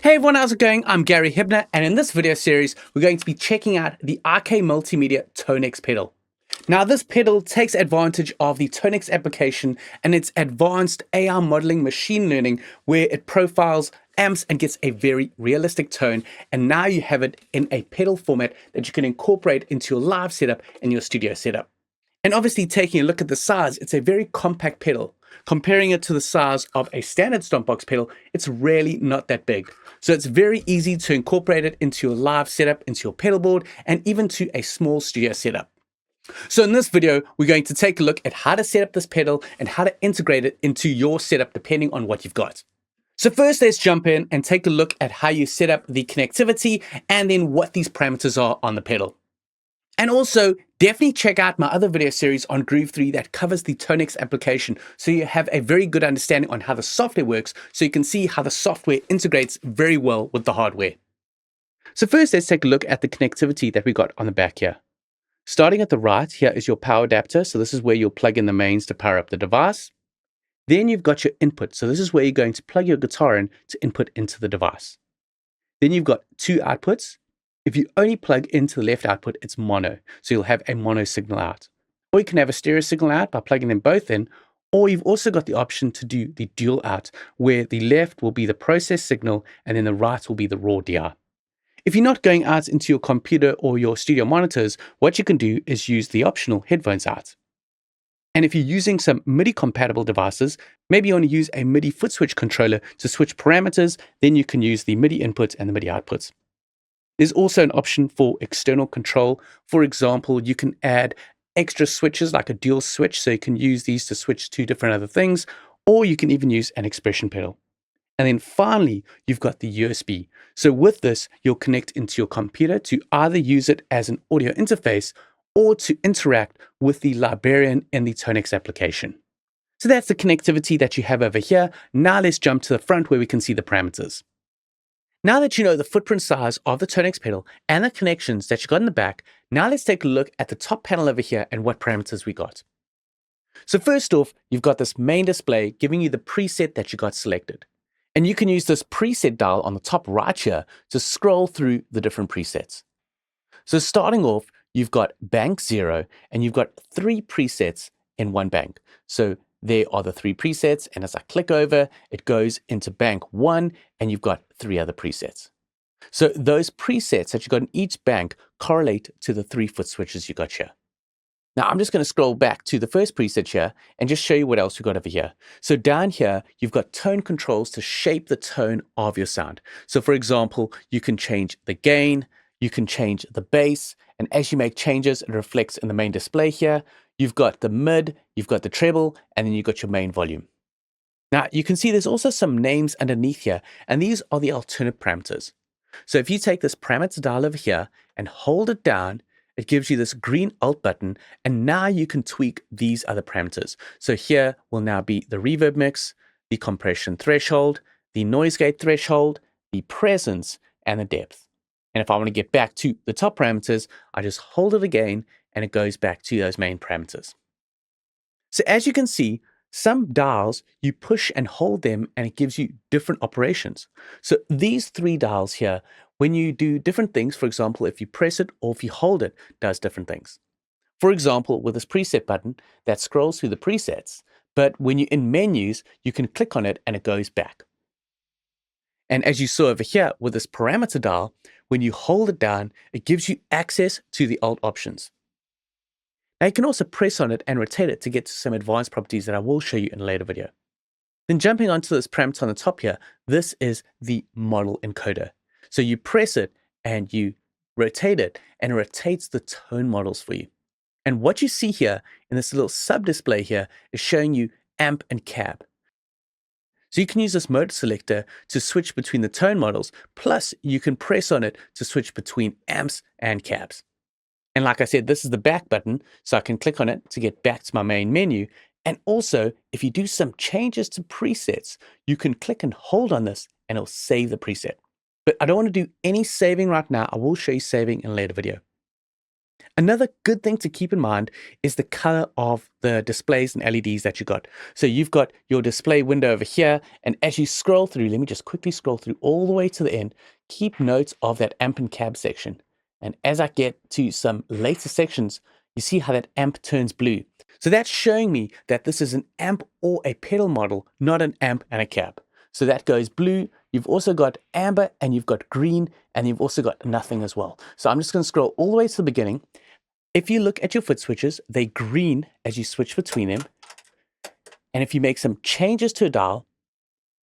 Hey everyone, how's it going? I'm Gary Hibner, and in this video series, we're going to be checking out the RK Multimedia TONEX pedal. Now, this pedal takes advantage of the TONEX application and its advanced AI modeling machine learning, where it profiles amps and gets a very realistic tone. And now you have it in a pedal format that you can incorporate into your live setup and your studio setup. And obviously, taking a look at the size, it's a very compact pedal. Comparing it to the size of a standard Stompbox pedal, it's really not that big. So it's very easy to incorporate it into your live setup, into your pedal board, and even to a small studio setup. So in this video, we're going to take a look at how to set up this pedal and how to integrate it into your setup depending on what you've got. So first, let's jump in and take a look at how you set up the connectivity and then what these parameters are on the pedal. And also, definitely check out my other video series on Groove 3 that covers the TONEX application, so you have a very good understanding on how the software works, so you can see how the software integrates very well with the hardware. So first, let's take a look at the connectivity that we got on the back here. Starting at the right, here is your power adapter. So this is where you'll plug in the mains to power up the device. Then you've got your input. So this is where you're going to plug your guitar in to input into the device. Then you've got two outputs. If you only plug into the left output, it's mono. So you'll have a mono signal out. Or you can have a stereo signal out by plugging them both in. Or you've also got the option to do the dual out, where the left will be the process signal and then the right will be the raw DR. If you're not going out into your computer or your studio monitors, what you can do is use the optional headphones out. And if you're using some MIDI compatible devices, maybe you want to use a MIDI foot switch controller to switch parameters, then you can use the MIDI inputs and the MIDI outputs. There's also an option for external control. For example, you can add extra switches like a dual switch, so you can use these to switch to different other things, or you can even use an expression pedal. And then finally, you've got the USB. So with this, you'll connect into your computer to either use it as an audio interface or to interact with the librarian in the TONEX application. So that's the connectivity that you have over here. Now let's jump to the front where we can see the parameters. Now that you know the footprint size of the TONEX pedal and the connections that you got in the back, now let's take a look at the top panel over here and what parameters we got. So first off, you've got this main display giving you the preset that you got selected. And you can use this preset dial on the top right here to scroll through the different presets. So starting off, you've got bank 0 and you've got 3 presets in one bank. So there are the 3 presets, and as I click over, it goes into bank 1 and you've got 3 other presets. So those presets that you got in each bank correlate to the 3 foot switches you got here. Now I'm just going to scroll back to the first preset here and just show you what else we got over here. So down here, you've got tone controls to shape the tone of your sound. So for example, you can change the gain, you can change the bass, and as you make changes, it reflects in the main display here. You've got the mid, you've got the treble, and then you've got your main volume. Now you can see there's also some names underneath here, and these are the alternate parameters. So if you take this parameter dial over here and hold it down, it gives you this green Alt button, and now you can tweak these other parameters. So here will now be the reverb mix, the compression threshold, the noise gate threshold, the presence, and the depth. And if I want to get back to the top parameters, I just hold it again, and it goes back to those main parameters. So as you can see, some dials, you push and hold them, and it gives you different operations. So these 3 dials here, when you do different things, for example, if you press it or if you hold it, does different things. For example, with this preset button, that scrolls through the presets, but when you're in menus, you can click on it and it goes back. And as you saw over here with this parameter dial, when you hold it down, it gives you access to the alt options. Now you can also press on it and rotate it to get to some advanced properties that I will show you in a later video. Then jumping onto this parameter on the top here, this is the model encoder. So you press it and you rotate it, and it rotates the tone models for you. And what you see here in this little sub display here is showing you amp and cab. So you can use this mode selector to switch between the tone models, plus you can press on it to switch between amps and cabs. And like I said, this is the back button, so I can click on it to get back to my main menu. And also, if you do some changes to presets, you can click and hold on this and it'll save the preset. But I don't want to do any saving right now. I will show you saving in a later video. Another good thing to keep in mind is the color of the displays and LEDs that you got. So you've got your display window over here, and as you scroll through, let me just quickly scroll through all the way to the end, keep notes of that amp and cab section. And as I get to some later sections, you see how that amp turns blue. So that's showing me that this is an amp or a pedal model, not an amp and a cab. So that goes blue. You've also got amber and you've got green, and you've also got nothing as well. So I'm just going to scroll all the way to the beginning. If you look at your foot switches, they're green as you switch between them. And if you make some changes to a dial,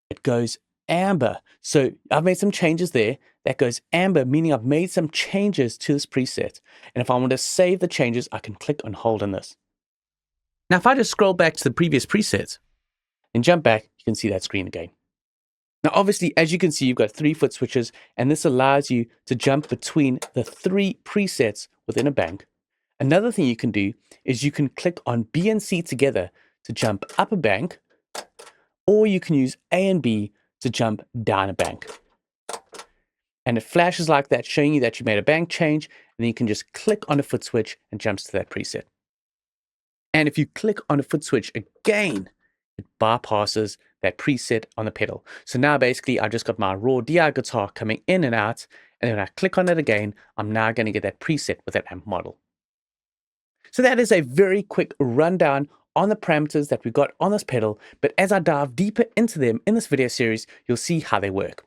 it goes amber. So I've made some changes there. That goes amber, meaning I've made some changes to this preset. And if I want to save the changes, I can click on hold on this. Now, if I just scroll back to the previous presets and jump back, you can see that screen again. Now, obviously, as you can see, you've got 3 foot switches, and this allows you to jump between the 3 presets within a bank. Another thing you can do is you can click on B and C together to jump up a bank, or you can use A and B to jump down a bank. And it flashes like that, showing you that you made a bank change, and then you can just click on a foot switch and jumps to that preset. And if you click on a foot switch again, it bypasses that preset on the pedal. So now basically I've just got my raw DI guitar coming in and out, and when I click on it again, I'm now going to get that preset with that amp model. So that is a very quick rundown on the parameters that we got on this pedal, but as I dive deeper into them in this video series, you'll see how they work.